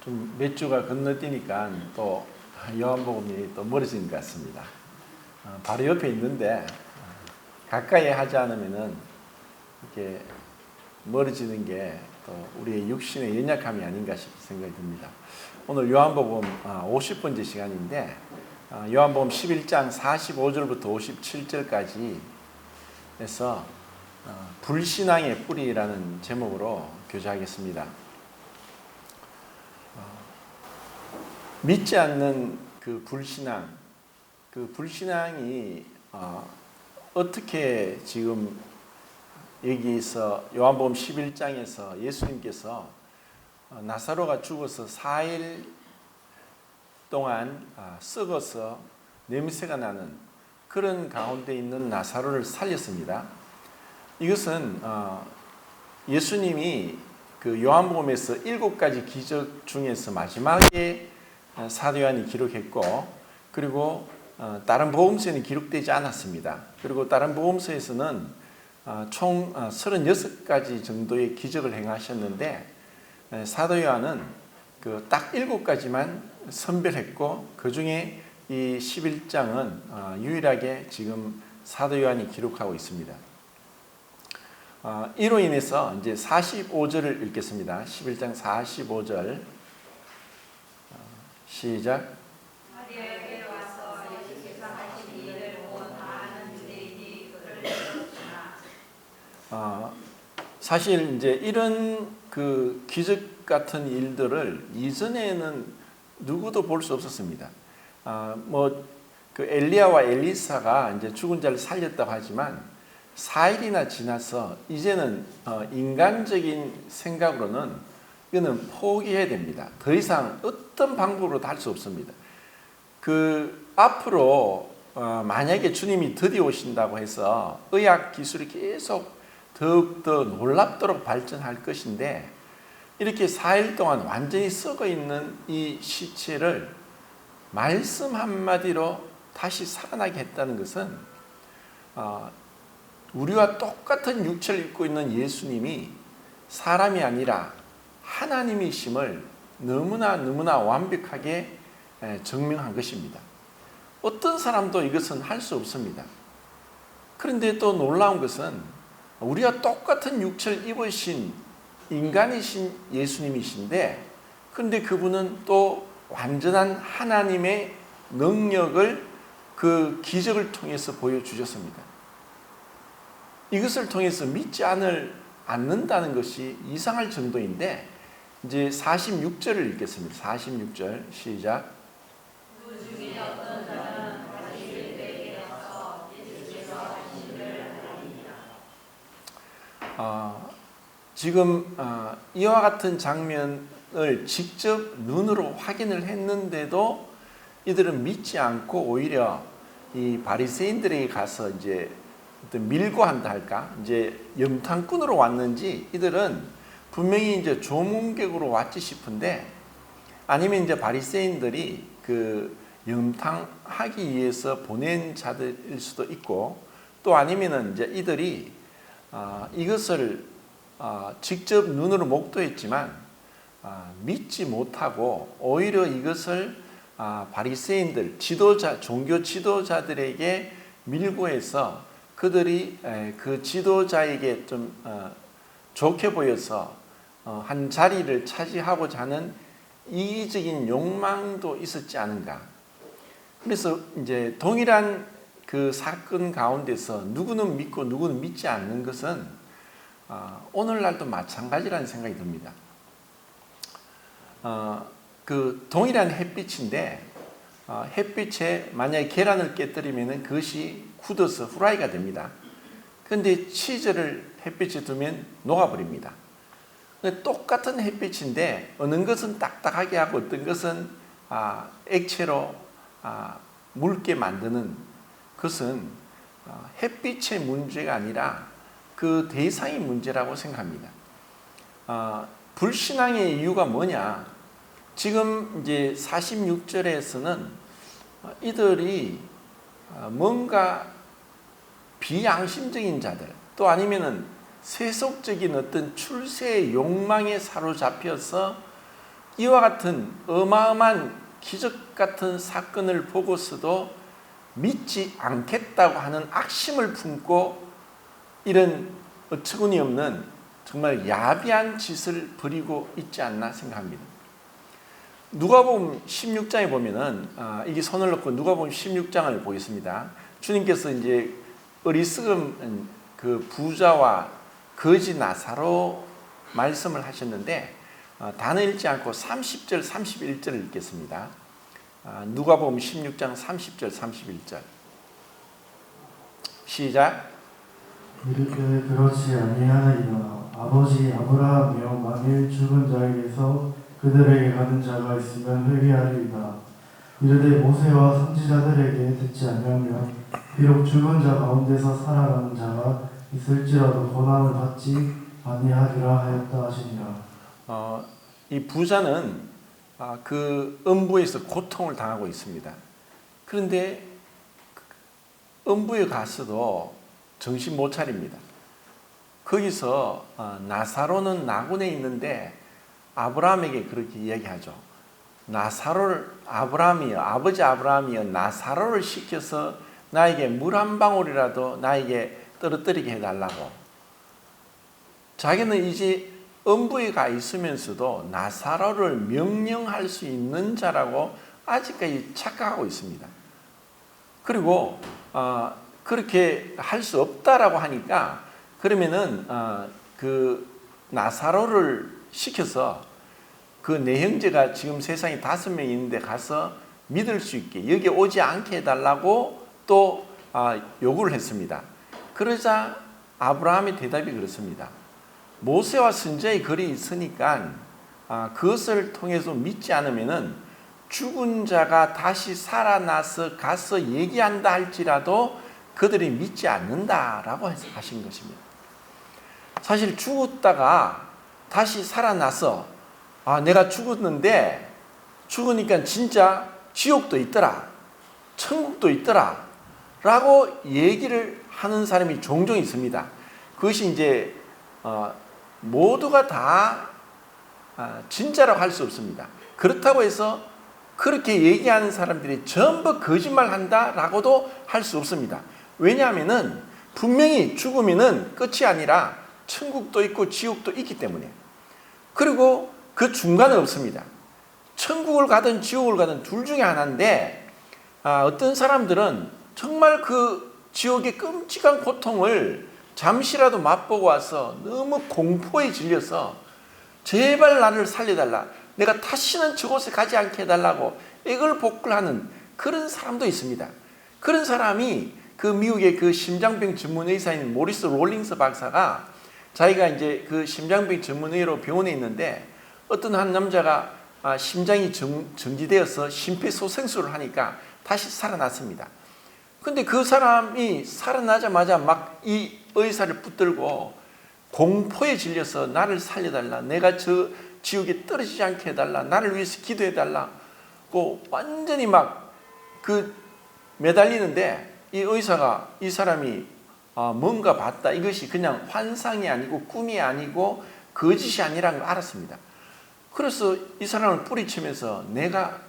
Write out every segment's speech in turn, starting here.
좀 몇 주가 건너뛰니까 또 요한복음이 또 멀어진 것 같습니다. 바로 옆에 있는데 가까이 하지 않으면은 이렇게 멀어지는 게 또 우리의 육신의 연약함이 아닌가 싶은 생각이 듭니다. 오늘 요한복음 50번째 시간인데 요한복음 11장 45절부터 57절까지 해서 불신앙의 뿌리라는 제목으로 교제하겠습니다. 믿지 않는 그 불신앙이 어떻게 지금 여기서 요한복음 11장에서 예수님께서 나사로가 죽어서 4일 동안 썩어서 냄새가 나는 그런 가운데 있는 나사로를 살렸습니다. 이것은 예수님이 그 요한복음에서 7가지 기적 중에서 마지막에 사도 요한이 기록했고, 그리고 다른 복음서에는 기록되지 않았습니다. 그리고 다른 복음서에서는 총 36가지 정도의 기적을 행하셨는데 사도 요한은 그 딱 7가지만 선별했고, 그 중에 이 11장은 유일하게 지금 사도 요한이 기록하고 있습니다. 이로 인해서 이제 45절을 읽겠습니다. 11장 45절 시작. 사실 이제 이런 그 기적 같은 일들을 이전에는 누구도 볼 수 없었습니다. 그 엘리야와 엘리사가 이제 죽은 자를 살렸다고 하지만 4일이나 지나서 이제는 인간적인 생각으로는 이거는 포기해야 됩니다. 더 이상 어떤 방법으로도 할 수 없습니다. 그 앞으로 만약에 주님이 드디어 오신다고 해서 의학 기술이 계속 더욱더 놀랍도록 발전할 것인데, 이렇게 4일 동안 완전히 썩어 있는 이 시체를 말씀 한마디로 다시 살아나게 했다는 것은 우리와 똑같은 육체를 입고 있는 예수님이 사람이 아니라 하나님이심을 너무나 완벽하게 증명한 것입니다. 어떤 사람도 이것은 할 수 없습니다. 그런데 또 놀라운 것은 우리와 똑같은 육체를 입으신 인간이신 예수님이신데, 그런데 그분은 또 완전한 하나님의 능력을 그 기적을 통해서 보여주셨습니다. 이것을 통해서 믿지 않는다는 것이 이상할 정도인데, 이제 46절을 읽겠습니다. 46절 시작. 지금 이와 같은 장면을 직접 눈으로 확인을 했는데도 이들은 믿지 않고 오히려 이 바리새인들에게 가서 이제 밀고 한다 할까, 이제 염탐꾼으로 왔는지, 이들은 분명히 이제 조문객으로 왔지 싶은데, 아니면 이제 바리새인들이 그 염탐하기 위해서 보낸 자들일 수도 있고, 또 아니면은 이제 이들이 이것을 직접 눈으로 목도했지만 믿지 못하고 오히려 이것을 바리새인들, 종교 지도자들에게 밀고 해서 그들이 그 지도자에게 좀 좋게 보여서 한 자리를 차지하고자 하는 이기적인 욕망도 있었지 않은가. 그래서 이제 동일한 그 사건 가운데서 누구는 믿고 누구는 믿지 않는 것은 오늘날도 마찬가지라는 생각이 듭니다. 그 동일한 햇빛인데 햇빛에 만약에 계란을 깨뜨리면 그것이 굳어서 후라이가 됩니다. 그런데 치즈를 햇빛에 두면 녹아버립니다. 똑같은 햇빛인데 어느 것은 딱딱하게 하고 어떤 것은 액체로 묽게 만드는 것은 햇빛의 문제가 아니라 그 대상의 문제라고 생각합니다. 불신앙의 이유가 뭐냐? 지금 이제 46절에서는 이들이 뭔가 비양심적인 자들, 또 아니면은 세속적인 어떤 출세의 욕망에 사로잡혀서 이와 같은 어마어마한 기적 같은 사건을 보고서도 믿지 않겠다고 하는 악심을 품고 이런 어처구니 없는 정말 야비한 짓을 벌이고 있지 않나 생각합니다. 누가복음 16장에 보면은 이게 손을 넣고 누가복음 16장을 보겠습니다. 주님께서 이제 어리석은 그 부자와 거지 나사로 말씀을 하셨는데 단어 읽지 않고 30절 31절을 읽겠습니다. 누가복음 16장 30절 31절 시작. 이르되 그렇지 아니하나이다. 아버지 아브라함이여 만일 죽은 자에게서 그들에게 가는 자가 있으면 회개하리이다. 이르되 모세와 선지자들에게 듣지 아니하며 비록 죽은 자 가운데서 살아나는 자가 있을지라도 고난을 받지 아니하리라 하였다 하시니라. 이 부자는 그 음부에서 고통을 당하고 있습니다. 그런데 음부에 가서도 정신 못 차립니다. 거기서 나사로는 나군에 있는데 아브라함에게 그렇게 이야기하죠. 나사로를 아브라함이여 아버지 아브라함이여 나사로를 시켜서 나에게 물 한 방울이라도 나에게 떨어뜨리게 해달라고. 자기는 이제 음부에 가 있으면서도 나사로를 명령할 수 있는 자라고 아직까지 착각하고 있습니다. 그리고 그렇게 할 수 없다라고 하니까 그러면은 그 나사로를 시켜서 그 내 형제가 지금 세상에 5명 있는데 가서 믿을 수 있게 여기 오지 않게 해달라고 또 요구를 했습니다. 그러자 아브라함의 대답이 그렇습니다. 모세와 선지자의 글이 있으니까 그것을 통해서 믿지 않으면은 죽은 자가 다시 살아나서 가서 얘기한다 할지라도 그들이 믿지 않는다라고 하신 것입니다. 사실 죽었다가 다시 살아나서 내가 죽었는데 죽으니까 진짜 지옥도 있더라, 천국도 있더라 라고 얘기를 하는 사람이 종종 있습니다. 그것이 이제 모두가 다 진짜라고 할 수 없습니다. 그렇다고 해서 그렇게 얘기하는 사람들이 전부 거짓말한다라고도 할 수 없습니다. 왜냐하면은 분명히 죽으면은 끝이 아니라 천국도 있고 지옥도 있기 때문에. 그리고 그 중간은 없습니다. 천국을 가든 지옥을 가든 둘 중에 하나인데 어떤 사람들은 정말 그 지옥의 끔찍한 고통을 잠시라도 맛보고 와서 너무 공포에 질려서 제발 나를 살려달라, 내가 다시는 저곳에 가지 않게 해달라고 애걸복걸 하는 그런 사람도 있습니다. 그런 사람이 그 미국의 그 심장병 전문 의사인 모리스 롤링스 박사가 자기가 이제 그 심장병 전문 의로 병원에 있는데 어떤 한 남자가 심장이 정지되어서 심폐소생술을 하니까 다시 살아났습니다. 근데 그 사람이 살아나자마자 막 이 의사를 붙들고 공포에 질려서 나를 살려달라, 내가 저 지옥에 떨어지지 않게 해달라, 나를 위해서 기도해달라고 완전히 막 그 매달리는데 이 의사가 이 사람이 뭔가 봤다, 이것이 그냥 환상이 아니고 꿈이 아니고 거짓이 아니라는 걸 알았습니다. 그래서 이 사람을 뿌리치면서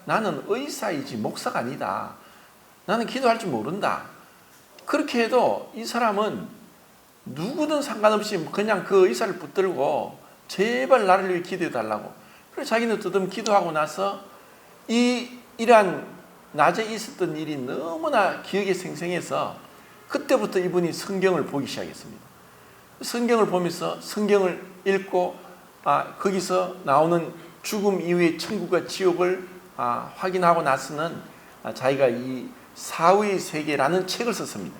나는 의사이지 목사가 아니다, 나는 기도할 줄 모른다, 그렇게 해도 이 사람은 누구든 상관없이 그냥 그 의사를 붙들고 제발 나를 위해 기도해 달라고. 그래서 자기는 뜨듬 기도하고 나서 이러한 낮에 있었던 일이 너무나 기억에 생생해서 그때부터 이분이 성경을 보기 시작했습니다. 성경을 보면서 성경을 읽고 거기서 나오는 죽음 이후의 천국과 지옥을 확인하고 나서는 자기가 이 사후의 세계라는 책을 썼습니다.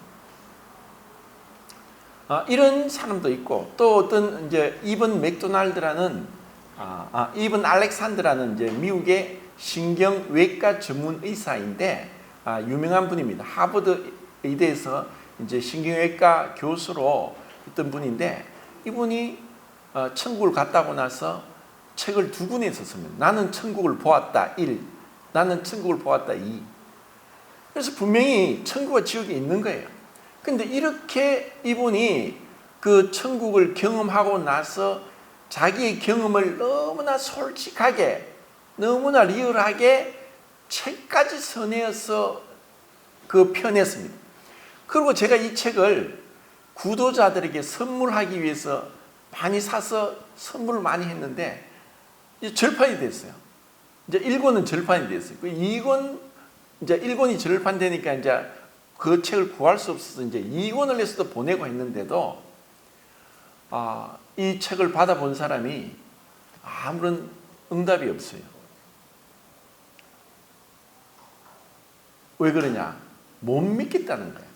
이런 사람도 있고 또 어떤 이제 이번 맥도날드라는 이번 알렉산드라는 이제 미국의 신경외과 전문 의사인데 유명한 분입니다. 하버드 의대에서 이제 신경외과 교수로 있던 분인데 이분이 천국을 갔다고 나서 책을 2권에 썼습니다. 나는 천국을 보았다 1, 나는 천국을 보았다 2. 그래서 분명히 천국과 지옥이 있는 거예요. 근데 이렇게 이분이 그 천국을 경험하고 나서 자기의 경험을 너무나 솔직하게, 너무나 리얼하게 책까지 써내어서 그 펴냈습니다. 그리고 제가 이 책을 구도자들에게 선물하기 위해서 많이 사서 선물을 많이 했는데 이제 절판이 됐어요. 이제 1권은 절판이 됐어요. 2권, 이제 1권이 절판되니까 이제 그 책을 구할 수 없어서 이제 2권을 해서도 보내고 했는데도 이 책을 받아본 사람이 아무런 응답이 없어요. 왜 그러냐? 못 믿겠다는 거예요.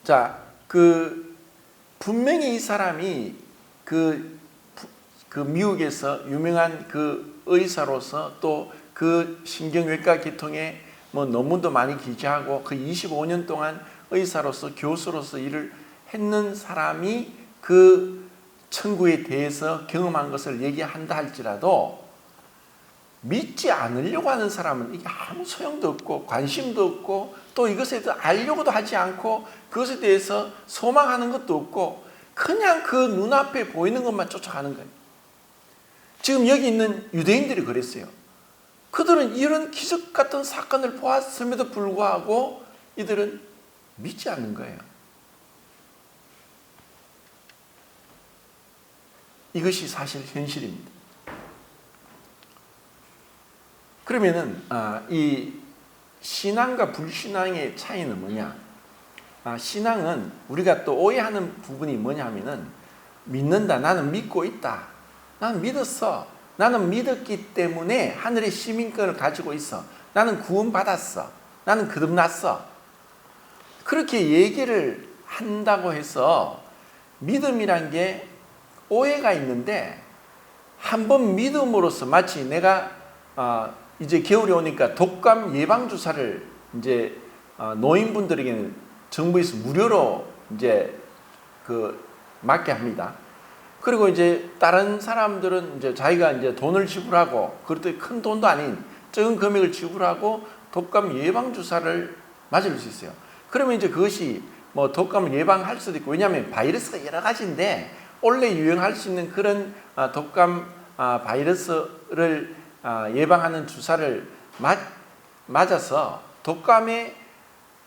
자, 분명히 이 사람이 그 미국에서 유명한 그 의사로서 또 그 신경외과 계통에 뭐 논문도 많이 기재하고 그 25년 동안 의사로서 교수로서 일을 했는 사람이 그 천국에 대해서 경험한 것을 얘기한다 할지라도 믿지 않으려고 하는 사람은 이게 아무 소용도 없고 관심도 없고 또 이것에 대해서 알려고도 하지 않고 그것에 대해서 소망하는 것도 없고 그냥 그 눈앞에 보이는 것만 쫓아가는 거예요. 지금 여기 있는 유대인들이 그랬어요. 그들은 이런 기적 같은 사건을 보았음에도 불구하고 이들은 믿지 않는 거예요. 이것이 사실 현실입니다. 그러면은 이 신앙과 불신앙의 차이는 뭐냐? 신앙은 우리가 또 오해하는 부분이 뭐냐면은 믿는다. 나는 믿고 있다. 나는 믿었어. 나는 믿었기 때문에 하늘의 시민권을 가지고 있어. 나는 구원받았어. 나는 거듭났어. 그렇게 얘기를 한다고 해서 믿음이란 게 오해가 있는데 한번 믿음으로써 마치 내가 이제 겨울이 오니까 독감 예방 주사를 이제 노인분들에게는 정부에서 무료로 이제 맞게 합니다. 그리고 이제 다른 사람들은 이제 자기가 이제 돈을 지불하고 그렇게 큰 돈도 아닌 적은 금액을 지불하고 독감 예방 주사를 맞을 수 있어요. 그러면 이제 그것이 뭐 독감을 예방할 수도 있고 왜냐하면 바이러스가 여러 가지인데 원래 유행할 수 있는 그런 독감 바이러스를 예방하는 주사를 맞아서 독감에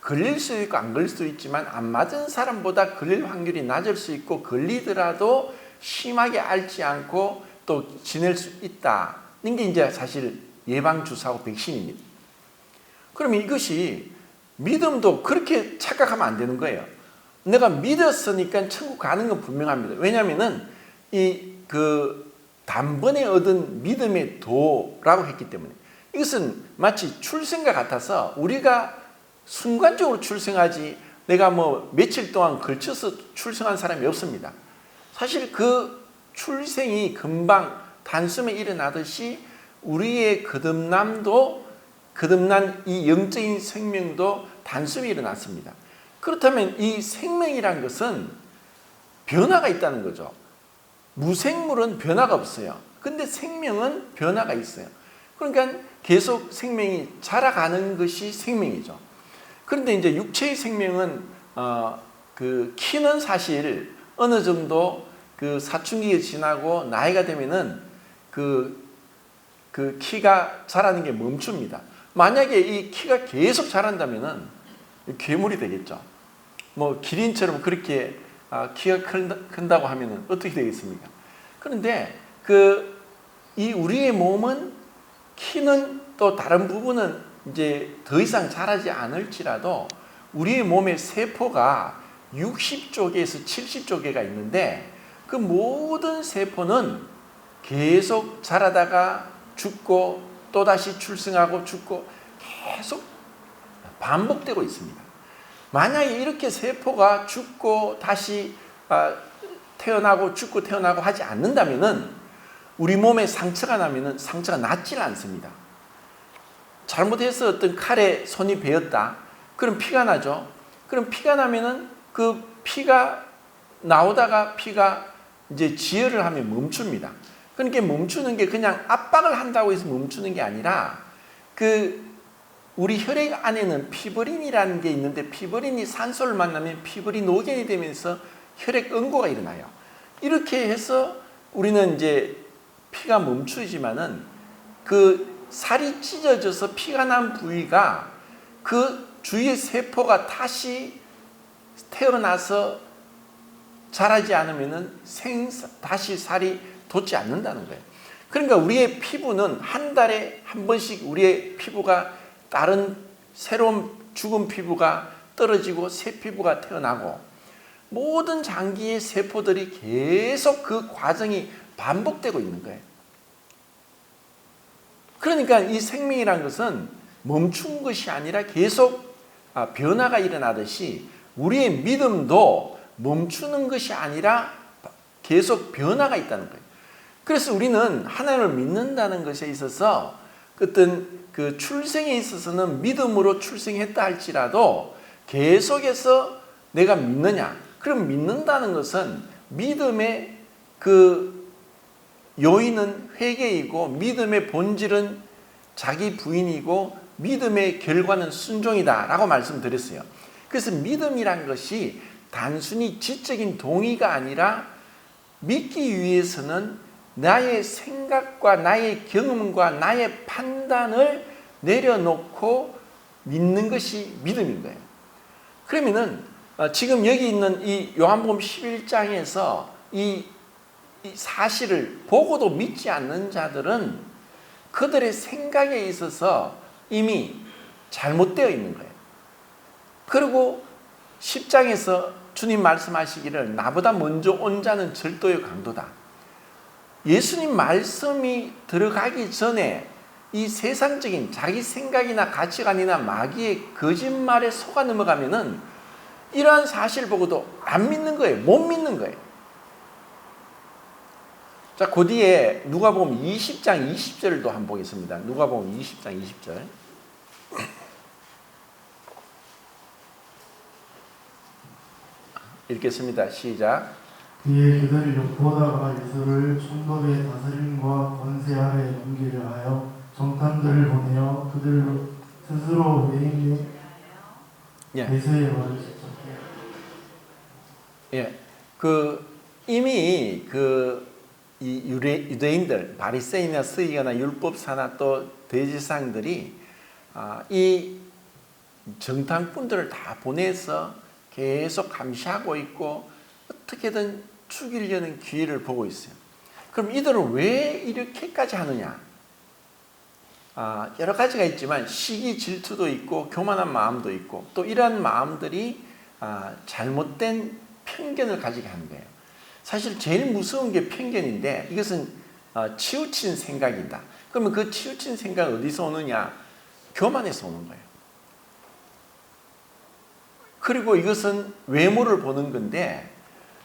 걸릴 수도 있고 안 걸릴 수도 있지만 안 맞은 사람보다 걸릴 확률이 낮을 수 있고 걸리더라도 심하게 앓지 않고 또 지낼 수 있다는 게 이제 사실 예방주사하고 백신입니다. 그러면 이것이 믿음도 그렇게 착각하면 안 되는 거예요. 내가 믿었으니까 천국 가는 건 분명합니다. 왜냐하면은 단번에 얻은 믿음의 도라고 했기 때문에 이것은 마치 출생과 같아서 우리가 순간적으로 출생하지 내가 뭐 며칠 동안 걸쳐서 출생한 사람이 없습니다. 사실 그 출생이 금방 단숨에 일어나듯이 우리의 거듭난 이 영적인 생명도 단숨에 일어났습니다. 그렇다면 이 생명이란 것은 변화가 있다는 거죠. 무생물은 변화가 없어요. 근데 생명은 변화가 있어요. 그러니까 계속 생명이 자라가는 것이 생명이죠. 그런데 이제 육체의 생명은 키는 사실 어느 정도 사춘기가 지나고 나이가 되면은 키가 자라는 게 멈춥니다. 만약에 이 키가 계속 자란다면은 괴물이 되겠죠. 뭐 기린처럼 그렇게 키가 큰다고 하면은 어떻게 되겠습니까? 그런데 이 우리의 몸은 키는 또 다른 부분은 이제 더 이상 자라지 않을지라도 우리의 몸의 세포가 60조 개에서 70조 개가 있는데 그 모든 세포는 계속 자라다가 죽고 또다시 출생하고 죽고 계속 반복되고 있습니다. 만약에 이렇게 세포가 죽고 다시 태어나고 죽고 태어나고 하지 않는다면은 우리 몸에 상처가 나면은 상처가 낫질 않습니다. 잘못해서 어떤 칼에 손이 베었다. 그럼 피가 나죠. 그럼 피가 나면은 그 피가 나오다가 피가 이제 지혈을 하면 멈춥니다. 그러니까 멈추는 게 그냥 압박을 한다고 해서 멈추는 게 아니라 우리 혈액 안에는 피브린이라는 게 있는데 피브린이 산소를 만나면 피브리노겐이 되면서 혈액 응고가 일어나요. 이렇게 해서 우리는 이제 피가 멈추지만은 그 살이 찢어져서 피가 난 부위가 그 주위의 세포가 다시 태어나서 자라지 않으면은 다시 살이 돋지 않는다는 거예요. 그러니까 우리의 피부는 한 달에 한 번씩 우리의 피부가 다른 새로운 죽은 피부가 떨어지고 새 피부가 태어나고 모든 장기의 세포들이 계속 그 과정이 반복되고 있는 거예요. 그러니까 이 생명이란 것은 멈춘 것이 아니라 계속 변화가 일어나듯이 우리의 믿음도 멈추는 것이 아니라 계속 변화가 있다는 거예요. 그래서 우리는 하나님을 믿는다는 것에 있어서 어떤 그 출생에 있어서는 믿음으로 출생했다 할지라도 계속해서 내가 믿느냐? 그럼 믿는다는 것은 믿음의 그 요인은 회개이고 믿음의 본질은 자기 부인이고 믿음의 결과는 순종이다라고 말씀드렸어요. 그래서 믿음이란 것이 단순히 지적인 동의가 아니라 믿기 위해서는 나의 생각과 나의 경험과 나의 판단을 내려놓고 믿는 것이 믿음인 거예요. 그러면은 지금 여기 있는 이 요한복음 11장에서 이 사실을 보고도 믿지 않는 자들은 그들의 생각에 있어서 이미 잘못되어 있는 거예요. 그리고 10장에서 주님 말씀하시기를 나보다 먼저 온 자는 절도의 강도다. 예수님 말씀이 들어가기 전에 이 세상적인 자기 생각이나 가치관이나 마귀의 거짓말에 속아 넘어가면은 이러한 사실 보고도 안 믿는 거예요. 못 믿는 거예요. 자, 그 뒤에 누가복음 20장 20절도 한번 보겠습니다. 누가복음 20장 20절. 읽겠습니다. 시작. 그의 그들이 욕보다가 예수를 총독의 다스림과 권세 아래 넘기려 하여 정탐들을 보내어 그들로 스스로 외인의 예수의 말을 직접 이미 이 유대인들 바리새인이나 서기관이나 율법사나 또 대제사장들이 이 정탐꾼들을 다 보내서 계속 감시하고 있고 어떻게든 죽이려는 기회를 보고 있어요. 그럼 이들은 왜 이렇게까지 하느냐? 여러 가지가 있지만 시기 질투도 있고 교만한 마음도 있고 또 이러한 마음들이 잘못된 편견을 가지게 하는 거예요. 사실 제일 무서운 게 편견인데 이것은 치우친 생각이다. 그러면 그 치우친 생각은 어디서 오느냐? 교만에서 오는 거예요. 그리고 이것은 외모를 보는 건데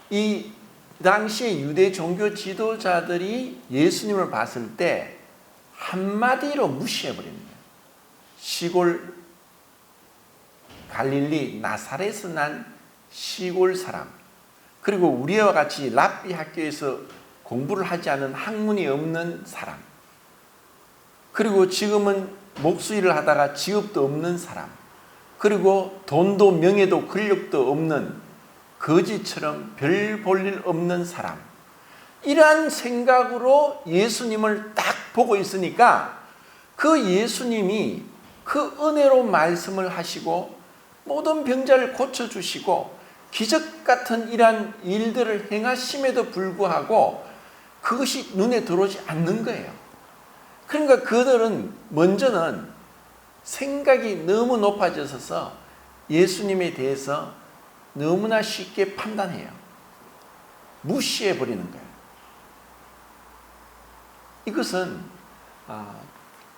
이 당시에 유대 종교 지도자들이 예수님을 봤을 때 한마디로 무시해버리는 거예요. 시골 갈릴리 나사렛에서 난 시골 사람, 그리고 우리와 같이 랍비 학교에서 공부를 하지 않은 학문이 없는 사람, 그리고 지금은 목수일을 하다가 직업도 없는 사람, 그리고 돈도 명예도 권력도 없는 거지처럼 별 볼 일 없는 사람, 이러한 생각으로 예수님을 딱 보고 있으니까 그 예수님이 그 은혜로 말씀을 하시고 모든 병자를 고쳐주시고 기적 같은 이러한 일들을 행하심에도 불구하고 그것이 눈에 들어오지 않는 거예요. 그러니까 그들은 먼저는 생각이 너무 높아져서 예수님에 대해서 너무나 쉽게 판단해요. 무시해버리는 거예요. 이것은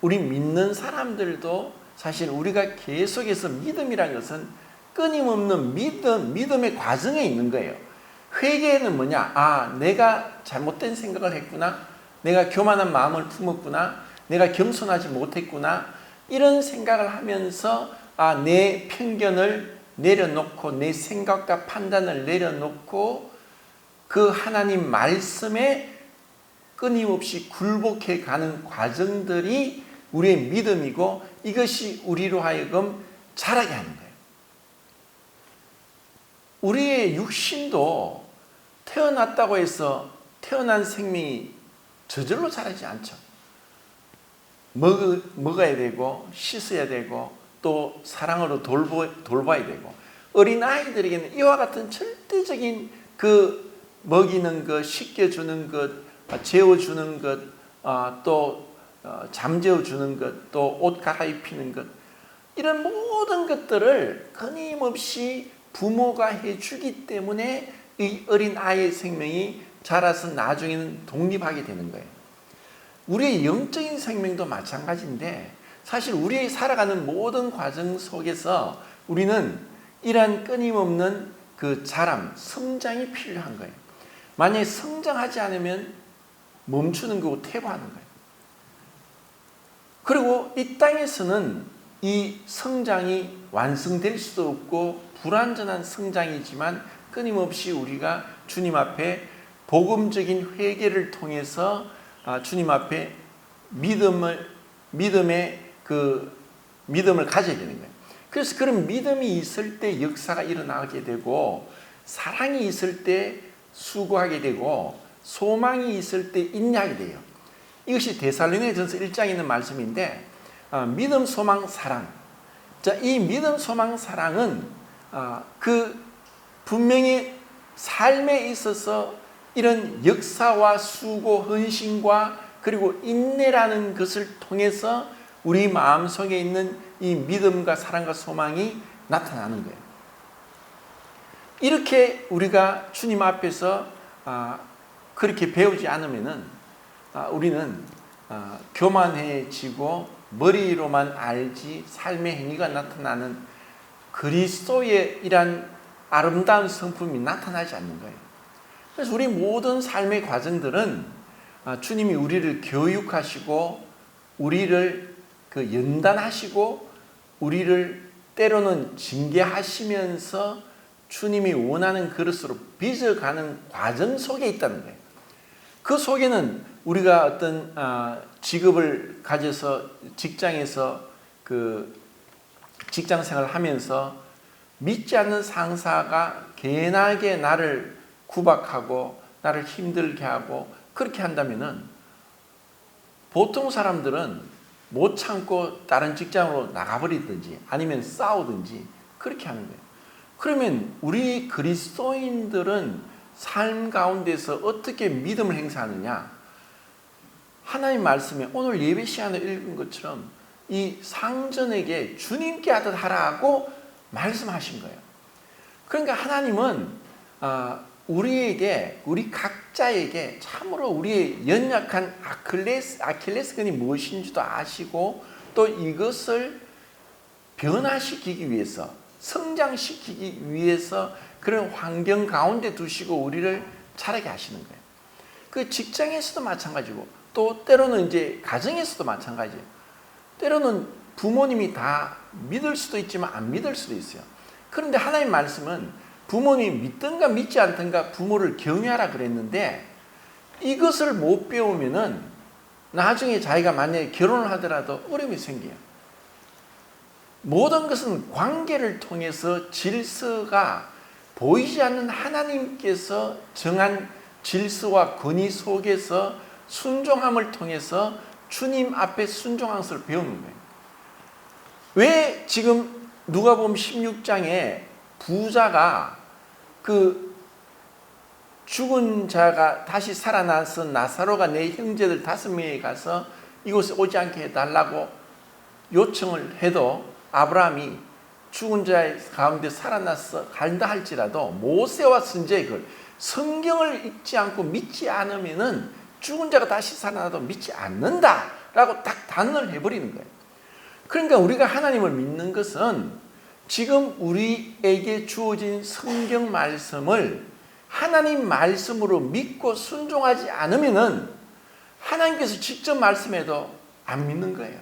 우리 믿는 사람들도 사실 우리가 계속해서 믿음이라는 것은 끊임없는 믿음의 과정에 있는 거예요. 회개는 뭐냐? 내가 잘못된 생각을 했구나. 내가 교만한 마음을 품었구나. 내가 겸손하지 못했구나. 이런 생각을 하면서 내 편견을 내려놓고 내 생각과 판단을 내려놓고 그 하나님 말씀에 끊임없이 굴복해 가는 과정들이 우리의 믿음이고 이것이 우리로 하여금 자라게 하는 거예요. 우리의 육신도 태어났다고 해서 태어난 생명이 저절로 자라지 않죠. 먹어야 되고 씻어야 되고 또 사랑으로 돌봐야 되고, 어린아이들에게는 이와 같은 절대적인 그 먹이는 것, 씻겨주는 것, 재워주는 것, 또 잠재워주는 것, 또 옷 갈아입히는 것, 이런 모든 것들을 끊임없이 부모가 해주기 때문에 이 어린아이의 생명이 자라서 나중에는 독립하게 되는 거예요. 우리의 영적인 생명도 마찬가지인데, 사실 우리의 살아가는 모든 과정 속에서 우리는 이러한 끊임없는 그 자람, 성장이 필요한 거예요. 만약에 성장하지 않으면 멈추는 거고 퇴보하는 거예요. 그리고 이 땅에서는 이 성장이 완성될 수도 없고 불완전한 성장이지만, 끊임없이 우리가 주님 앞에 복음적인 회개를 통해서 주님 앞에 믿음을 가져야 되는 거예요. 그래서 그런 믿음이 있을 때 역사가 일어나게 되고, 사랑이 있을 때 수고하게 되고, 소망이 있을 때 인내하게 돼요. 이것이 데살로니가전서 1장에 있는 말씀인데, 믿음, 소망, 사랑. 자, 이 믿음, 소망, 사랑은 분명히 삶에 있어서 이런 역사와 수고, 헌신과 그리고 인내라는 것을 통해서 우리 마음속에 있는 이 믿음과 사랑과 소망이 나타나는 거예요. 이렇게 우리가 주님 앞에서 그렇게 배우지 않으면은 우리는 교만해지고 머리로만 알지 삶의 행위가 나타나는 그리스도의 이란 아름다운 성품이 나타나지 않는 거예요. 그래서 우리 모든 삶의 과정들은 주님이 우리를 교육하시고 우리를 연단하시고 우리를 때로는 징계하시면서 주님이 원하는 그릇으로 빚어가는 과정 속에 있다는 거예요. 그 속에는 우리가 어떤 직업을 가져서 직장에서 직장 생활을 하면서 믿지 않는 상사가 괜하게 나를 구박하고 나를 힘들게 하고 그렇게 한다면은 보통 사람들은 못 참고 다른 직장으로 나가버리든지 아니면 싸우든지 그렇게 하는 거예요. 그러면 우리 그리스도인들은 삶 가운데서 어떻게 믿음을 행사하느냐? 하나님 말씀에 오늘 예배 시간에 읽은 것처럼 이 상전에게 주님께 하듯 하라고 말씀하신 거예요. 그러니까 하나님은 우리 각자에게 참으로 우리의 연약한 아킬레스건이 무엇인지도 아시고 또 이것을 변화시키기 위해서 성장시키기 위해서 그런 환경 가운데 두시고 우리를 자라게 하시는 거예요. 그 직장에서도 마찬가지고 또 때로는 이제 가정에서도 마찬가지예요. 때로는 부모님이 다 믿을 수도 있지만 안 믿을 수도 있어요. 그런데 하나님 말씀은 부모님이 믿든가 믿지 않든가 부모를 경외하라 그랬는데 이것을 못 배우면은 나중에 자기가 만약에 결혼을 하더라도 어려움이 생겨요. 모든 것은 관계를 통해서 질서가 보이지 않는 하나님께서 정한 질서와 권위 속에서 순종함을 통해서 주님 앞에 순종하는 것을 배우는 거예요. 왜 지금 누가복음 16장에 부자가 죽은 자가 다시 살아나서 나사로가 내 형제들 5명에 가서 이곳에 오지 않게 해달라고 요청을 해도 아브라함이 죽은 자 가운데 살아나서 간다 할지라도 모세와 선지자의 글 성경을 읽지 않고 믿지 않으면은 죽은 자가 다시 살아나도 믿지 않는다라고 딱 단언을 해버리는 거예요. 그러니까 우리가 하나님을 믿는 것은 지금 우리에게 주어진 성경 말씀을 하나님 말씀으로 믿고 순종하지 않으면은 하나님께서 직접 말씀해도 안 믿는 거예요.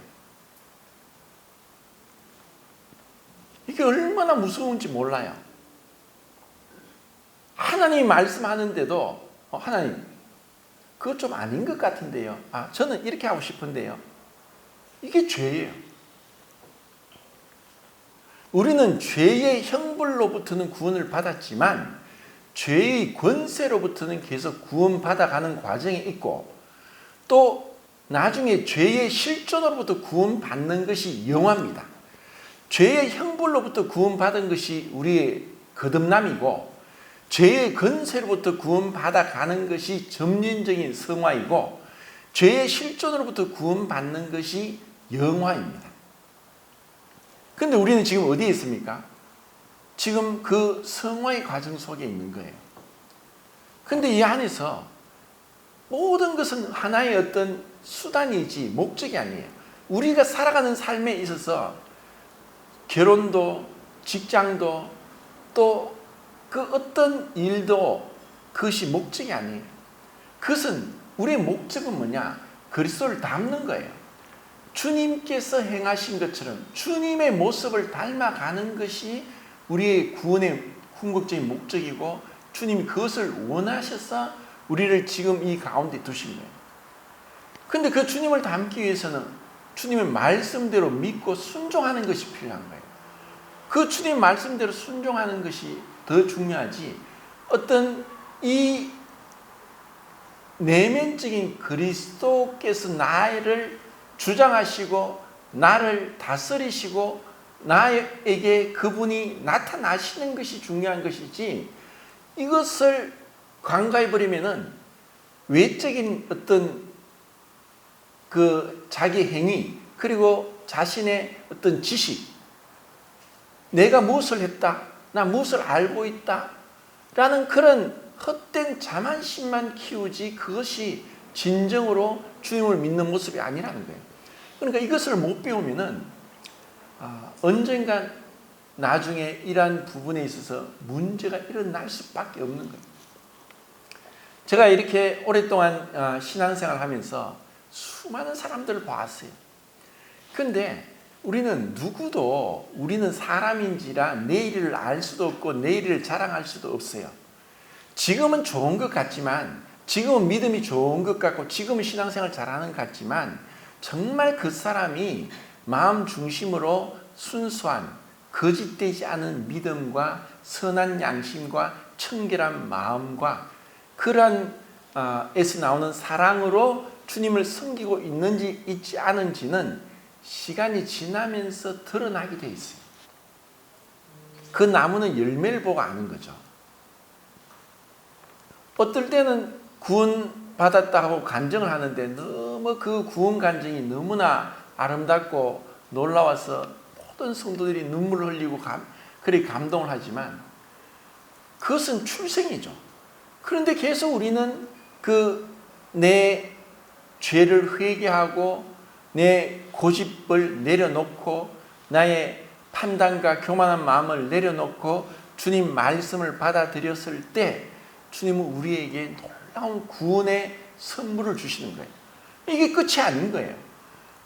이게 얼마나 무서운지 몰라요. 하나님이 말씀하는데도 하나님 그것 좀 아닌 것 같은데요. 저는 이렇게 하고 싶은데요. 이게 죄예요. 우리는 죄의 형벌로부터는 구원을 받았지만 죄의 권세로부터는 계속 구원받아가는 과정이 있고, 또 나중에 죄의 실존으로부터 구원받는 것이 영화입니다. 죄의 형벌로부터 구원받은 것이 우리의 거듭남이고, 죄의 권세로부터 구원받아가는 것이 점진적인 성화이고, 죄의 실존으로부터 구원받는 것이 영화입니다. 그런데 우리는 지금 어디에 있습니까? 지금 그 성화의 과정 속에 있는 거예요. 그런데 이 안에서 모든 것은 하나의 어떤 수단이지 목적이 아니에요. 우리가 살아가는 삶에 있어서 결혼도, 직장도, 또 그 어떤 일도 그것이 목적이 아니에요. 그것은 우리의 목적은 뭐냐? 그리스도를 닮는 거예요. 주님께서 행하신 것처럼 주님의 모습을 닮아가는 것이 우리의 구원의 궁극적인 목적이고, 주님이 그것을 원하셔서 우리를 지금 이 가운데 두신 거예요. 그런데 그 주님을 닮기 위해서는 주님의 말씀대로 믿고 순종하는 것이 필요한 거예요. 그 주님 말씀대로 순종하는 것이 더 중요하지, 어떤 이 내면적인 그리스도께서 나를 주장하시고 나를 다스리시고 나에게 그분이 나타나시는 것이 중요한 것이지, 이것을 간과해버리면은 외적인 어떤 그 자기 행위, 그리고 자신의 어떤 지식, 내가 무엇을 했다, 나 무엇을 알고 있다 라는 그런 헛된 자만심만 키우지, 그것이 진정으로 주님을 믿는 모습이 아니라는 거예요. 그러니까 이것을 못 배우면은 언젠가 나중에 이러한 부분에 있어서 문제가 일어날 수밖에 없는 거예요. 제가 이렇게 오랫동안 신앙생활을 하면서 수많은 사람들을 봤어요. 그런데 우리는 누구도, 우리는 사람인지라 내일을 알 수도 없고 내일을 자랑할 수도 없어요. 지금은 좋은 것 같지만, 지금은 믿음이 좋은 것 같고, 지금은 신앙생활 잘하는 것 같지만, 정말 그 사람이 마음 중심으로 순수한 거짓되지 않은 믿음과 선한 양심과 청결한 마음과 그러한 에서 나오는 사랑으로 주님을 섬기고 있는지 있지 않은지는 시간이 지나면서 드러나게 돼 있어요. 그 나무는 열매를 보고 아는 거죠. 어떨 때는 구원 받았다 하고 간증을 하는데 너무 그 구원 간증이 너무나 아름답고 놀라워서 모든 성도들이 눈물을 흘리고 그렇게 감동을 하지만, 그것은 출생이죠. 그런데 계속 우리는 내 죄를 회개하고 내 고집을 내려놓고 나의 판단과 교만한 마음을 내려놓고 주님 말씀을 받아들였을 때 주님은 우리에게 놀라운 구원의 선물을 주시는 거예요. 이게 끝이 아닌 거예요.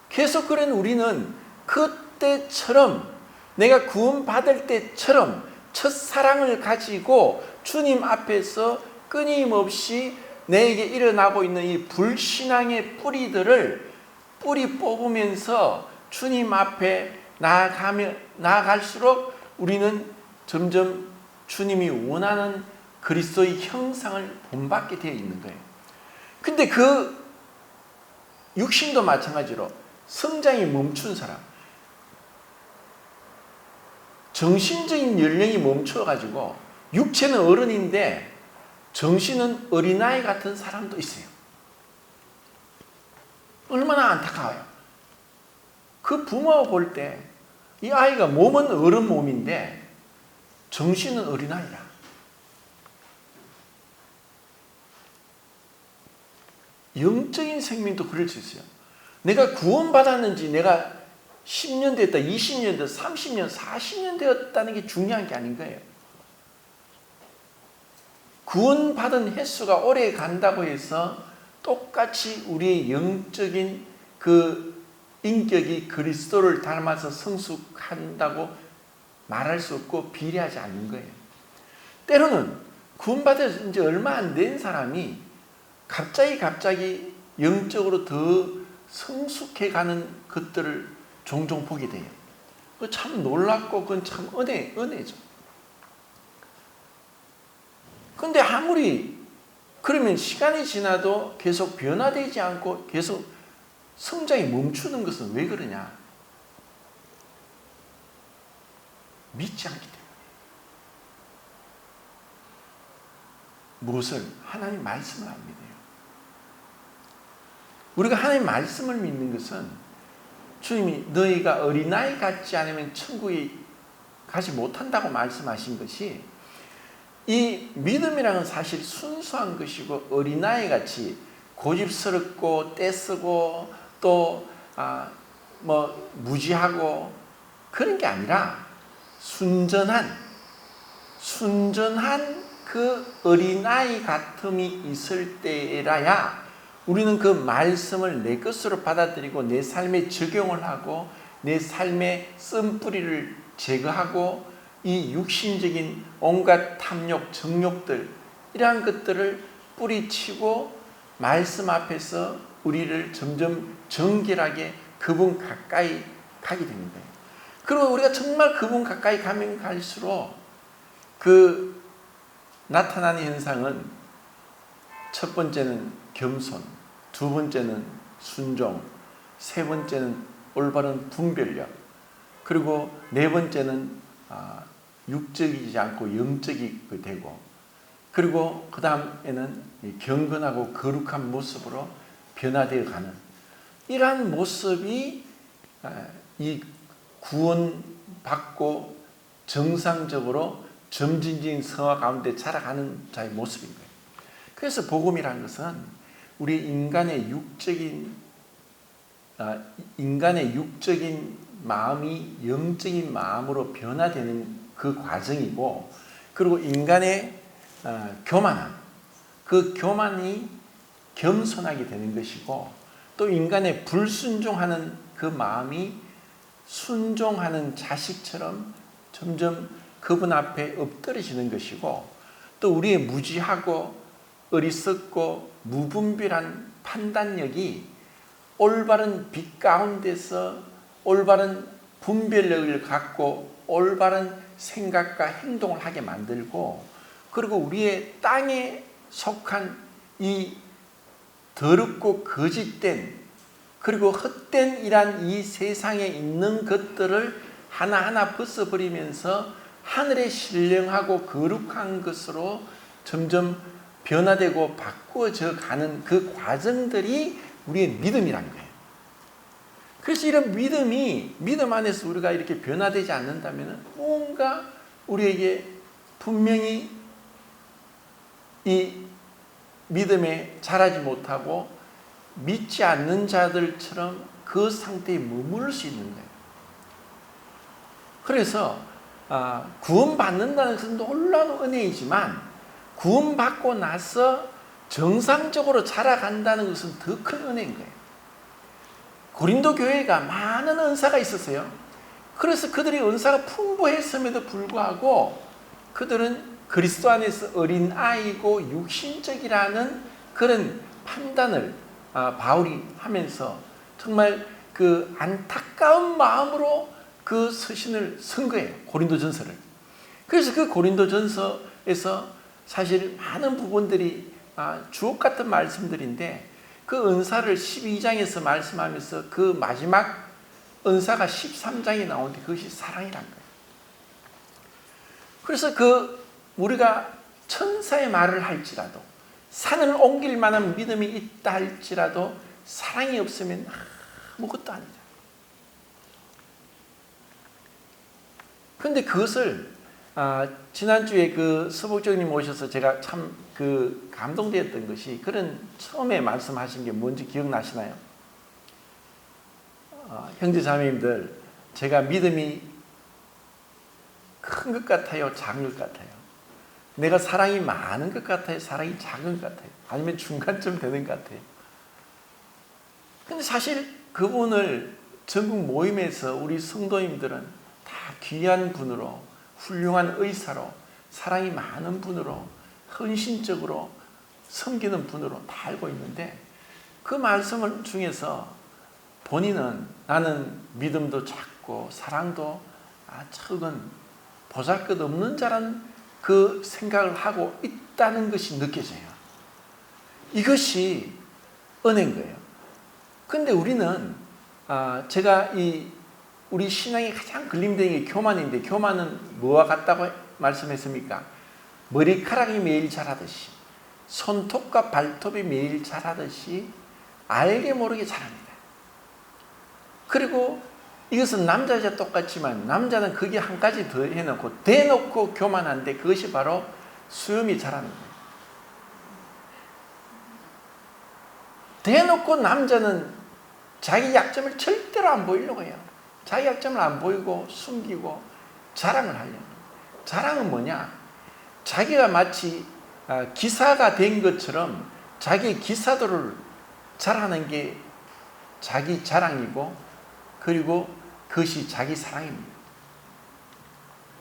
계속 그런 우리는 그때처럼, 내가 구원받을 때처럼 첫사랑을 가지고 주님 앞에서 끊임없이 내게 일어나고 있는 이 불신앙의 뿌리들을 뿌리 뽑으면서 주님 앞에 나아갈수록 우리는 점점 주님이 원하는 그리스도의 형상을 본받게 되어 있는 거예요. 근데 그 육신도 마찬가지로 성장이 멈춘 사람, 정신적인 연령이 멈춰가지고 육체는 어른인데 정신은 어린아이 같은 사람도 있어요. 얼마나 안타까워요. 그 부모가 볼 때 이 아이가 몸은 어른 몸인데 정신은 어린아이라. 영적인 생명도 그럴 수 있어요. 내가 구원받았는지, 내가 10년 됐다, 20년 됐다, 30년, 40년 되었다는 게 중요한 게 아닌 거예요. 구원받은 횟수가 오래 간다고 해서 똑같이 우리의 영적인 그 인격이 그리스도를 닮아서 성숙한다고 말할 수 없고 비례하지 않는 거예요. 때로는 구원받은 지 얼마 안 된 사람이 갑자기 영적으로 더 성숙해가는 것들을 종종 보게 돼요. 참 놀랍고 그건 참 은혜죠. 그런데 아무리 그러면 시간이 지나도 계속 변화되지 않고 계속 성장이 멈추는 것은 왜 그러냐? 믿지 않기 때문에. 무엇을? 하나님 말씀을 안 믿어요. 우리가 하나님 말씀을 믿는 것은 주님이 너희가 어린아이 같지 않으면 천국에 가지 못한다고 말씀하신 것이, 이 믿음이라는 건 사실 순수한 것이고 어린아이 같이 고집스럽고 떼쓰고 또 무지하고 그런 게 아니라 순전한 그 어린아이 같음이 있을 때라야 우리는 그 말씀을 내 것으로 받아들이고 내 삶에 적용을 하고 내 삶의 쓴뿌리를 제거하고 이 육신적인 온갖 탐욕, 정욕들 이러한 것들을 뿌리치고 말씀 앞에서 우리를 점점 정결하게 그분 가까이 가게 되는 거예요. 그리고 우리가 정말 그분 가까이 가면 갈수록 그 나타나는 현상은 첫 번째는 겸손, 두 번째는 순종, 세 번째는 올바른 분별력, 그리고 네 번째는 육적이지 않고 영적이 되고, 그리고 그 다음에는 경건하고 거룩한 모습으로 변화되어 가는 이러한 모습이 이 구원받고 정상적으로 점진적인 성화 가운데 자라가는 자의 모습인 거예요. 그래서 복음이라는 것은 우리 인간의 육적인 마음이 영적인 마음으로 변화되는 그 과정이고, 그리고 인간의 교만함, 그 교만이 겸손하게 되는 것이고, 또 인간의 불순종하는 그 마음이 순종하는 자식처럼 점점 그분 앞에 엎드러지는 것이고, 또 우리의 무지하고 어리석고 무분별한 판단력이 올바른 빛 가운데서 올바른 분별력을 갖고 올바른 생각과 행동을 하게 만들고, 그리고 우리의 땅에 속한 이 더럽고 거짓된 그리고 헛된 이란 이 세상에 있는 것들을 하나하나 벗어버리면서 하늘에 신령하고 거룩한 것으로 점점 변화되고 바꾸어져 가는 그 과정들이 우리의 믿음이란 거예요. 그래서 이런 믿음 안에서 우리가 이렇게 변화되지 않는다면 뭔가 우리에게 분명히 이 믿음에 자라지 못하고 믿지 않는 자들처럼 그 상태에 머무를 수 있는 거예요. 그래서 구원받는다는 것은 놀라운 은혜이지만 구원받고 나서 정상적으로 자라간다는 것은 더 큰 은혜인 거예요. 고린도 교회가 많은 은사가 있었어요. 그래서 그들이 은사가 풍부했음에도 불구하고 그들은 그리스도 안에서 어린 아이고 육신적이라는 그런 판단을 바울이 하면서 정말 그 안타까운 마음으로 그 서신을 쓴 거예요. 고린도전서를. 그래서 그 고린도전서에서 사실 많은 부분들이 주옥 같은 말씀들인데, 그 은사를 12장에서 말씀하면서 그 마지막 은사가 13장에 나오는데 그것이 사랑이란 거예요. 그래서 우리가 천사의 말을 할지라도, 산을 옮길 만한 믿음이 있다 할지라도 사랑이 없으면 아무것도 아니죠. 그런데 그것을 지난주에 그 서복정님 오셔서 제가 참 감동되었던 것이, 그런 처음에 말씀하신 게 뭔지 기억나시나요? 형제 자매님들, 제가 믿음이 큰 것 같아요, 작은 것 같아요? 내가 사랑이 많은 것 같아요, 사랑이 작은 것 같아요? 아니면 중간쯤 되는 것 같아요? 근데 사실 그분을 전국 모임에서 우리 성도님들은 다 귀한 분으로, 훌륭한 의사로, 사랑이 많은 분으로, 헌신적으로 섬기는 분으로 다 알고 있는데, 그 말씀을 중에서 본인은 나는 믿음도 작고 사랑도 적은 보잘것없는 자라는 그 생각을 하고 있다는 것이 느껴져요. 이것이 은혜인 거예요. 그런데 우리는 제가 우리 신앙이 가장 걸림되는 게 교만인데, 교만은 뭐와 같다고 말씀했습니까? 머리카락이 매일 자라듯이, 손톱과 발톱이 매일 자라듯이 알게 모르게 자랍니다. 그리고 이것은 남자 여자 똑같지만 남자는 거기에 한 가지 더 해놓고 대놓고 교만한데, 그것이 바로 수염이 자라는 거예요. 대놓고 남자는 자기 약점을 절대로 안 보이려고 해요. 자기 약점을 안 보이고 숨기고 자랑을 하려고. 자랑은 뭐냐? 자기가 마치 기사가 된 것처럼 자기 기사도를 자랑하는 게 자기 자랑이고, 그리고 그것이 자기 사랑입니다.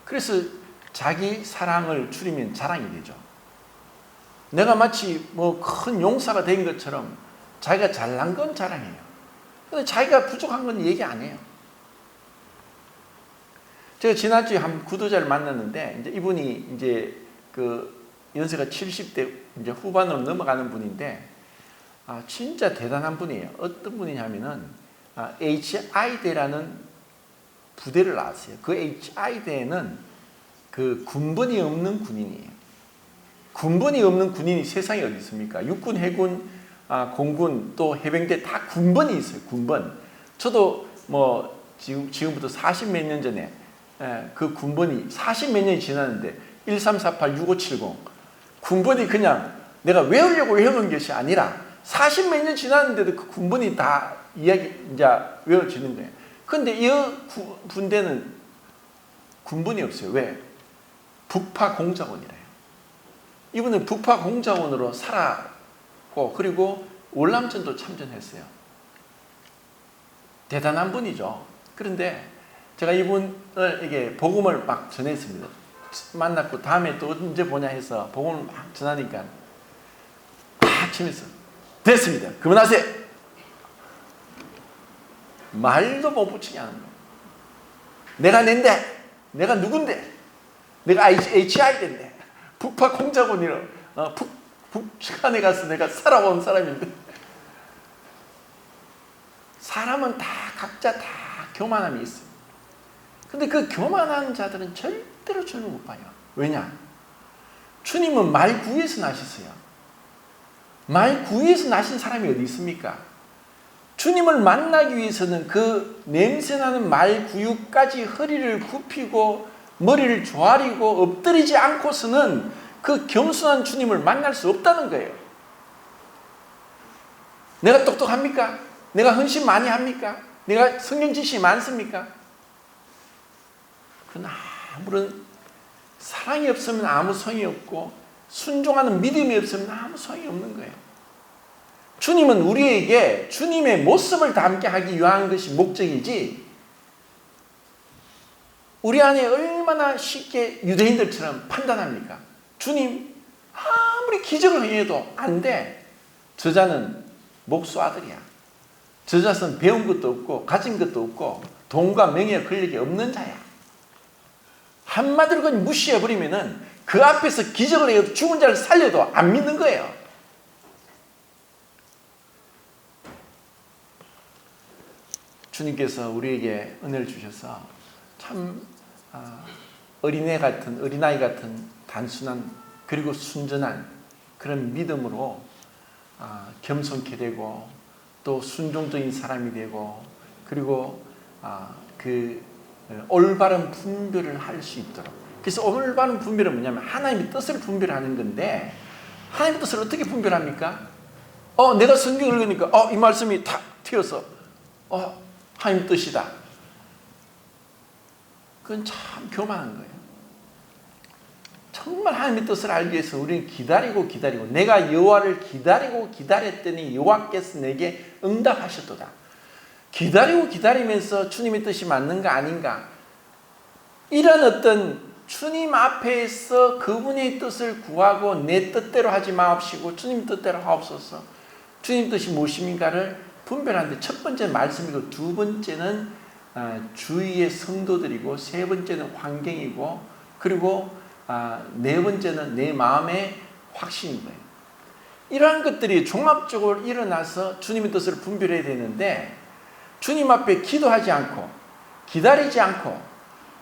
그래서 자기 사랑을 줄이면 자랑이 되죠. 내가 마치 뭐 큰 용사가 된 것처럼 자기가 잘난 건 자랑해요. 근데 자기가 부족한 건 얘기 안 해요. 제가 지난주에 한 구도자를 만났는데, 이제 이분이 이제 그 연세가 70대 이제 후반으로 넘어가는 분인데, 진짜 대단한 분이에요. 어떤 분이냐면은 HI대라는 부대를 나왔어요. 그 HI대에는 그 군번이 없는 군인이에요. 군번이 없는 군인이 세상에 어디 있습니까? 육군, 해군, 공군, 또 해병대 다 군번이 있어요. 군번. 저도 뭐 지금부터 40몇 년 전에 그 군번이 40몇 년이 지났는데 1348, 6570 군번이 그냥 내가 외우려고 외우는 것이 아니라 40몇 년 지났는데도 그 군번이 다 이제 외워지는 거예요. 그런데 이 군대는 군번이 없어요. 왜? 북파 공작원이래요. 이분은 북파 공작원으로 살았고, 그리고 월남전도 참전했어요. 대단한 분이죠. 그런데 제가 이분에게 복음을 막 전했습니다. 만났고 다음에 또 언제 보냐 해서 복음을 막 전하니까 막 치면서 됐습니다. 그만하세요. 말도 못 붙이게 하는 거예요. 내가 낸데, 내가 누군데, 내가 HI인데, 북파 공작원이라 북한에 가서 내가 살아온 사람인데. 사람은 다 각자 다 교만함이 있어요. 근데 그 교만한 자들은 절대로 주님을 못 봐요. 왜냐? 주님은 말구에서 나셨어요. 말구에서 나신 사람이 어디 있습니까? 주님을 만나기 위해서는 그 냄새나는 말구유까지 허리를 굽히고 머리를 조아리고 엎드리지 않고서는 그 겸손한 주님을 만날 수 없다는 거예요. 내가 똑똑합니까? 내가 헌신 많이 합니까? 내가 성경 지식이 많습니까? 그건 아무런 사랑이 없으면 아무 소용이 없고, 순종하는 믿음이 없으면 아무 소용이 없는 거예요. 주님은 우리에게 주님의 모습을 담게 하기 위한 것이 목적이지, 우리 안에 얼마나 쉽게 유대인들처럼 판단합니까? 주님 아무리 기적을 행해도 안 돼. 저자는 목수 아들이야. 저자는 배운 것도 없고 가진 것도 없고 돈과 명예와 권력이 없는 자야. 한마디로 그냥 무시해버리면은 그 앞에서 기적을 해도 죽은 자를 살려도 안 믿는 거예요. 주님께서 우리에게 은혜를 주셔서 참 어린아이 같은 단순한, 그리고 순전한 그런 믿음으로 겸손케 되고, 또 순종적인 사람이 되고, 그리고 그 올바른 분별을 할 수 있도록. 그래서 올바른 분별은 뭐냐면 하나님의 뜻을 분별하는 건데, 하나님의 뜻을 어떻게 분별합니까? 내가 성경을 읽으니까 이 말씀이 탁 튀어서 하나님 뜻이다. 그건 참 교만한 거예요. 정말 하나님의 뜻을 알기 위해서 우리는 기다리고 내가 여호와를 기다렸더니 여호와께서 내게 응답하셨도다. 기다리면서 주님의 뜻이 맞는가 아닌가, 이런 어떤 주님 앞에서 그분의 뜻을 구하고 내 뜻대로 하지 마옵시고 주님 뜻대로 하옵소서, 주님 뜻이 무엇입니까를 분별하는데 첫 번째 말씀이고 두 번째는 주위의 성도들이고 세 번째는 환경이고 그리고 네 번째는 내 마음의 확신인 거예요. 이러한 것들이 종합적으로 일어나서 주님의 뜻을 분별해야 되는데 주님 앞에 기도하지 않고 기다리지 않고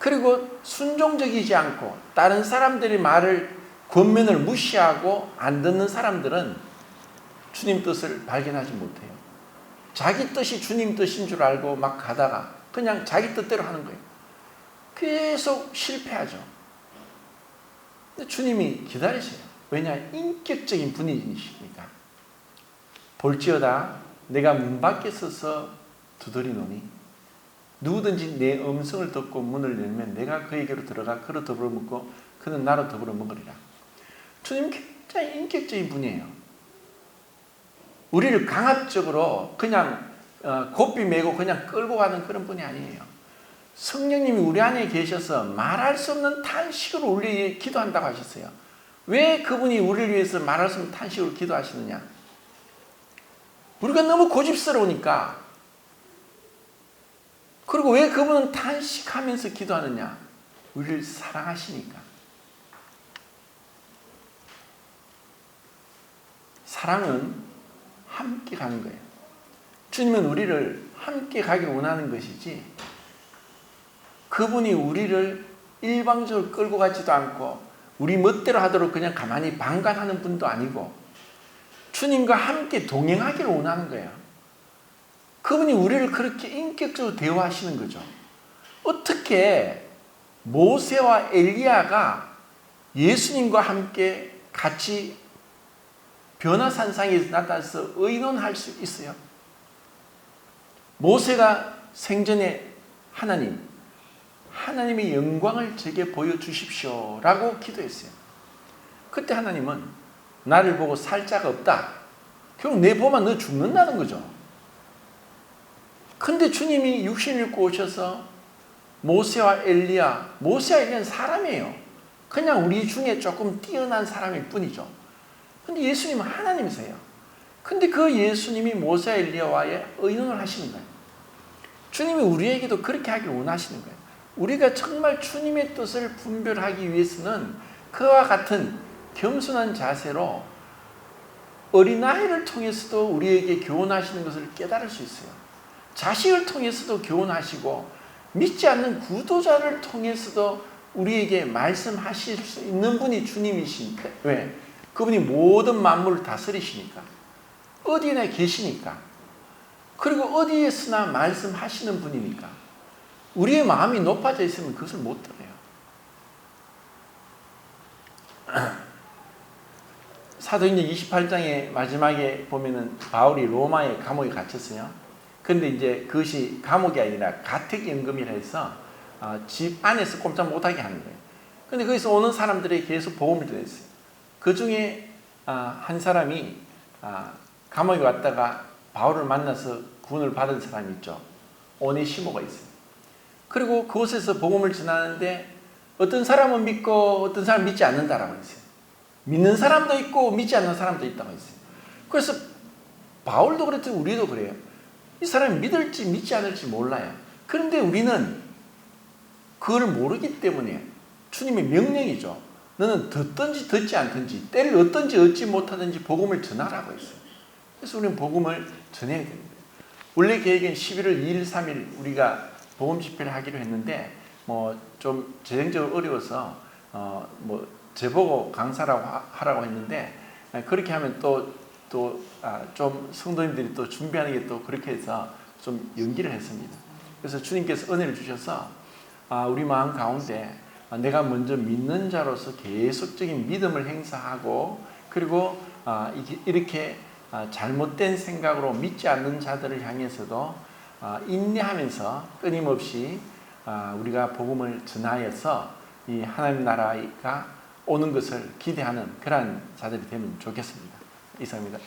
그리고 순종적이지 않고 다른 사람들의 말을 권면을 무시하고 안 듣는 사람들은 주님 뜻을 발견하지 못해요. 자기 뜻이 주님 뜻인 줄 알고 막 가다가 그냥 자기 뜻대로 하는 거예요. 계속 실패하죠. 근데 주님이 기다리세요. 왜냐? 인격적인 분이시니까. 볼지어다 내가 문 밖에 서서 두드리노니 누구든지 내 음성을 듣고 문을 열면 내가 그에게로 들어가 그로 더불어 먹고 그는 나로 더불어 먹으리라. 주님 굉장히 인격적인 분이에요. 우리를 강압적으로 그냥 고삐 메고 그냥 끌고 가는 그런 분이 아니에요. 성령님이 우리 안에 계셔서 말할 수 없는 탄식으로 우리 기도한다고 하셨어요. 왜 그분이 우리를 위해서 말할 수 없는 탄식으로 기도하시느냐? 우리가 너무 고집스러우니까. 그리고 왜 그분은 탄식하면서 기도하느냐? 우리를 사랑하시니까. 사랑은 함께 가는 거예요. 주님은 우리를 함께 가기를 원하는 것이지 그분이 우리를 일방적으로 끌고 가지도 않고 우리 멋대로 하도록 그냥 가만히 방관하는 분도 아니고 주님과 함께 동행하기를 원하는 거예요. 그분이 우리를 그렇게 인격적으로 대화하시는 거죠. 어떻게 모세와 엘리야가 예수님과 함께 같이 변화산상에 나타나서 의논할 수 있어요? 모세가 생전에 하나님의 영광을 제게 보여주십시오 라고 기도했어요. 그때 하나님은 나를 보고 살 자가 없다. 결국 내 보면 너 죽는다는 거죠. 근데 주님이 육신을 입고 오셔서 모세와 엘리야는 사람이에요. 그냥 우리 중에 조금 뛰어난 사람일 뿐이죠. 근데 예수님은 하나님이세요. 근데 그 예수님이 모세와 엘리야와의 의논을 하시는 거예요. 주님이 우리에게도 그렇게 하길 원하시는 거예요. 우리가 정말 주님의 뜻을 분별하기 위해서는 그와 같은 겸손한 자세로 어린아이를 통해서도 우리에게 교훈하시는 것을 깨달을 수 있어요. 자식을 통해서도 교훈하시고 믿지 않는 구도자를 통해서도 우리에게 말씀하실 수 있는 분이 주님이시니까. 왜? 그분이 모든 만물을 다스리시니까. 어디나 계시니까. 그리고 어디에서나 말씀하시는 분이니까. 우리의 마음이 높아져 있으면 그것을 못 들어요. 사도행전 28장의 마지막에 보면은 바울이 로마의 감옥에 갇혔어요. 근데 이제 그것이 감옥이 아니라 가택연금이라 해서 집 안에서 꼼짝 못하게 하는 거예요. 근데 거기서 오는 사람들에게 계속 복음을 전했어요. 그 중에 한 사람이 감옥에 왔다가 바울을 만나서 구원을 받은 사람이 있죠. 오네시모가 있어요. 그리고 그곳에서 복음을 전하는데 어떤 사람은 믿고 어떤 사람은 믿지 않는다라고 했어요. 믿는 사람도 있고 믿지 않는 사람도 있다고 했어요. 그래서 바울도 그렇듯 우리도 그래요. 이 사람이 믿을지 믿지 않을지 몰라요. 그런데 우리는 그걸 모르기 때문에 주님의 명령이죠. 너는 듣든지 듣지 않든지 때를 얻든지 얻지 못하든지 복음을 전하라고 했어요. 그래서 우리는 복음을 전해야 됩니다. 원래 계획은 11월 2일, 3일 우리가 복음 집회를 하기로 했는데 좀 재정적으로 어려워서 저보고 강사라고 하라고 했는데 그렇게 하면 좀 성도님들이 또 준비하는 게 또 그렇게 해서 좀 연기를 했습니다. 그래서 주님께서 은혜를 주셔서 우리 마음 가운데 내가 먼저 믿는 자로서 계속적인 믿음을 행사하고 그리고 이렇게 잘못된 생각으로 믿지 않는 자들을 향해서도 인내하면서 끊임없이 우리가 복음을 전하여서 이 하나님 나라가 오는 것을 기대하는 그러한 자들이 되면 좋겠습니다. 이상입니다.